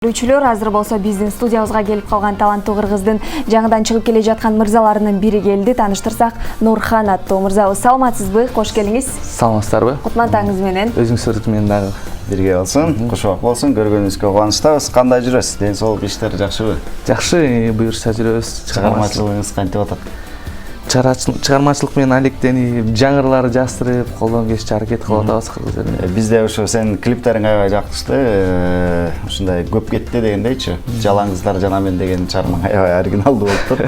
Көрүүчүлөр азыр болсо биздин студиябызга келип калган таланттуу кыргыздын жаңыдан чыгып келе жаткан мырзаларынын бири келди. Тааныштырсак, Нурхан аттуу мырзабыз. Саламатсызбы? Кош келиңиз. Саламатсыздарбы? Кутмандыгыңыз менен. Өзүңүз менен дагы бирге болсун. Кушубак болсун. Көргөнүбүзгө кубанычтабыз. Кандай жүрөсүз? Ден соолук иштер жакшыбы? Жакшы, буюрса жүрөбүз. Чыгармачылыгыңыз кантип атат? Чыгармачылык менен алектенип, жаңырлар жаздырып, колдон келишинче аракет кылып атабыз кыргыз элине. Бизде ошо сенин клиптериң аябай жакшышты. Ушундай көп кетти дегендейчи. Жалаңыздар жана мен деген чармаң аябай оригиналдуу болуптур.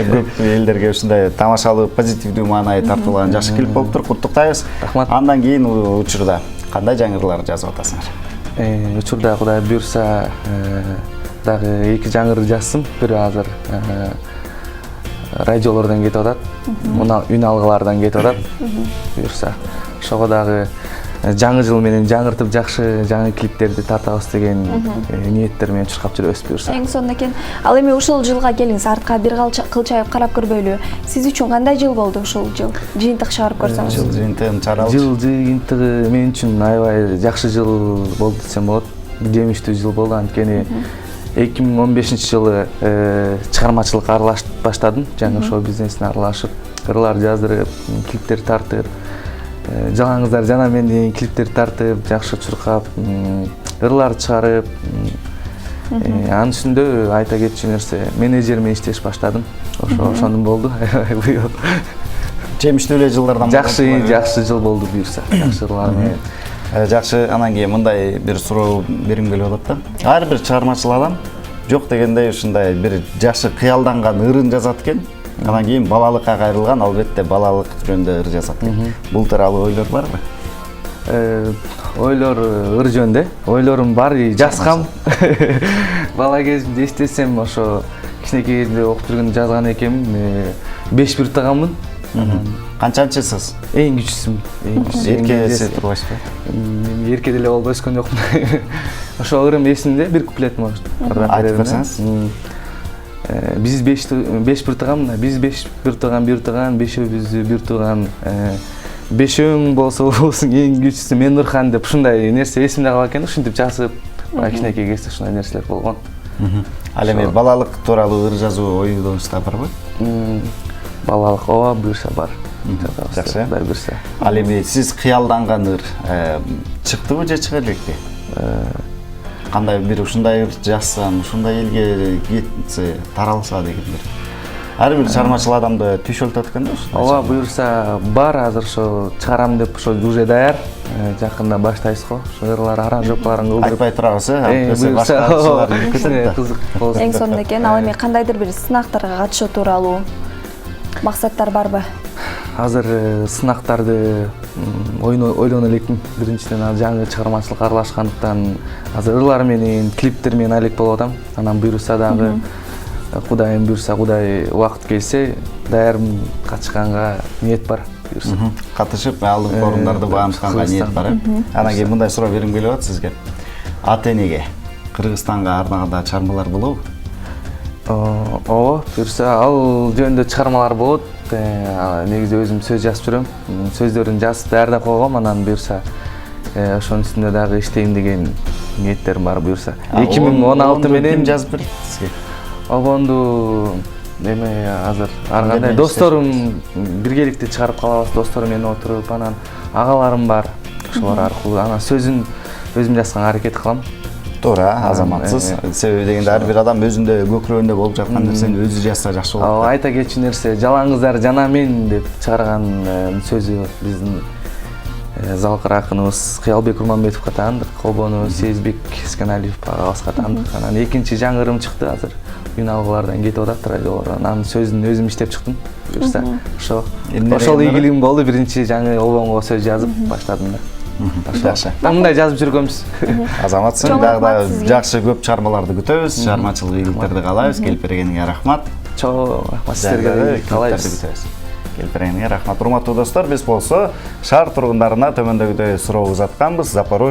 Көп элдерге ушундай тамашалуу, позитивдүү маанай тартуулган жакшы клип болуптур. Куттуктайбыз. Рахмат. Андан кийин учурда кандай жаңырлар жазып атасыңар? Учурда Кудай буюрса дагы 2 жаңыр жаздым. Бири азыр радиолордон кетип атат. Үн алгылардан кетип атат. Буюрса, ошого дагы жаңы жыл менен жаңыртып жакшы жаңы клиптерди тартабыз деген ниеттер менен чуркап жүрөбүз буюрса. Эң сонун экен. Ал эми ушул жылга келиңиз, артка бир кылчайып карап көрбөйлү. Сиз үчүн кандай жыл болду ушул жыл? Жыйынтык чыгарып көрсөңүз. Жыл жыйынтыгын чыгарабыз. Жыл жыйынтыгы мен үчүн аябай жакшы жыл болду десем болот. Жемиштүү жыл болду, анткени 2015-жылы чыгармачылыкка аралашып баштадым. Жаңы шоу бизнесине аралашып, ырлар жаздырып, клиптер тартып, жалаңыздар жана мен деген клиптер тартып, жакшы чуркап, ырлар чыгарып, анын үстүндө айта кетчү нерсе, менеджер менен иштеш баштадым. Ошондон болду. Жемиштүү эле жылдардан жакшы жыл болду буюрса. Жакшы ырлар менен. Жакшы, анан кийин мындай бир суроо берим келип атат да. Ар бир чыгармачыл адам жок дегендей ушундай бир жакшы кыялданган ырын жазат экен. Анан кийин балалыкка кайрылган, албетте балалык жөнүндө ыр жазат экен. Бул тууралуу ойлор барбы? Ойлор ыр жөнүндө. Ойлорум бар, жазгам. Бала кезимде эстесем, ошо кичинекей кезде окуп жүргөндө жазган экенмин. 5 бир тагаммын. Канчанчысыз? Эң күчүсүм. Эркеси турбайсызбы? Эрке деле болуп өскөн жокмун. Ошо ырым эсимде, бир куплет может. Айтып берсеңиз. Биз 5 бир тагам, биз 5 бир таган, бешөөбүз бир тууган. Бешөөң болсо болсун эң күчүсү мен Нурхан деп ушундай нерсе эсимде калат экен, ушинтип жазып, кичинекей кезде ушундай нерселер болгон. Ал эми балалык тууралуу ыр жазуу оюңузда барбы? Балалык ооба буюрса бар. Жакшы. Дай буюрса. Ал эми сиз кыялданган ыр чыктыбы же чыга элекпи? Кандай бир ушундай ыр жазсам, ушундай элге кетсе, таралса деген бир. Ар бир чыгармачыл адамды түш өлтөт экен да ушундай. Ооба буюрса бар, азыр ошо чыгарам деп ошо уже даяр. Жакында баштайбыз го. Ошо ырлар аранжировкаларын кылдырып. Айтпай турабыз, Бесе башкачылар кызык болсун. Эң сонун экен. Ал эми кандайдыр бир сынактарга катышуу тууралуу максаттар барбы? Азыр сынактарды ойлоно элекмин. Биринчиден жаңы чыгармачылыкка аралашкандыктан азыр ырлар менен, клиптер менен алек болуп атам. Анан буюрса дагы Кудайым буюрса, Кудай убакыт келсе, даярмын катышканга, ниет бар буюрса. Катышып, алдыңкы орундарды багынышканга ниет бар. Анан кийин мындай суроо берим келип атат сизге. Ата-энеге Кыргызстанга арнаганда чыгармалар болобу? Ооба, буюрса ал жөнүндө чыгармалар болот. Негизи өзүм сөз жазып жүрөм. Сөздөрүн жазып даярдап койгом, анан буюрса ошонун үстүндө дагы иштейм деген ниеттерим бар буюрса. 2016 менен ким жазып берди сизге? Обонду эме азыр ар кандай досторум биргеликте чыгарып калабыз, досторум менен отуруп, анан агаларым бар. Ошолор аркылуу анан сөзүн өзүм жазганга аракет кылам. Туура, азаматсыз. Себеби дегенде ар бир адам өзүндө көкүрөгүндө болуп жаткан нерсени өзү жазса жакшы болот. Айта кетчү нерсе, жалаңыздар жана мен деп чыгарган сөзү биздин залкыр акыныбыз Кыялбек Урманбетовго таандык, Колбону Сезбек Сканалиевге агабызга таандык. Анан экинчи жаңы ырым чыкты азыр. Үн алгылардан кетип атат радиолордон. Анын сөзүн өзүм иштеп чыктым. Буюрса, ошол ийгилигим болду. Биринчи жаңы альбомго сөз жазып баштадым да. Жакшы. Мындай жазып жүргөнбүз. Азаматсың, дагы жакшы көп чыгармаларды күтөбүз. Чыгармачылык ийгиликтерди каалайбыз. Келип бергениңе рахмат. Чоо, рахмат сиздерге. Каалайбыз. Келип бергениңе рахмат. Урматтуу достор, биз болсо шаар тургундарына төмөндөгүдөй суроо узатканбыз. Запорожье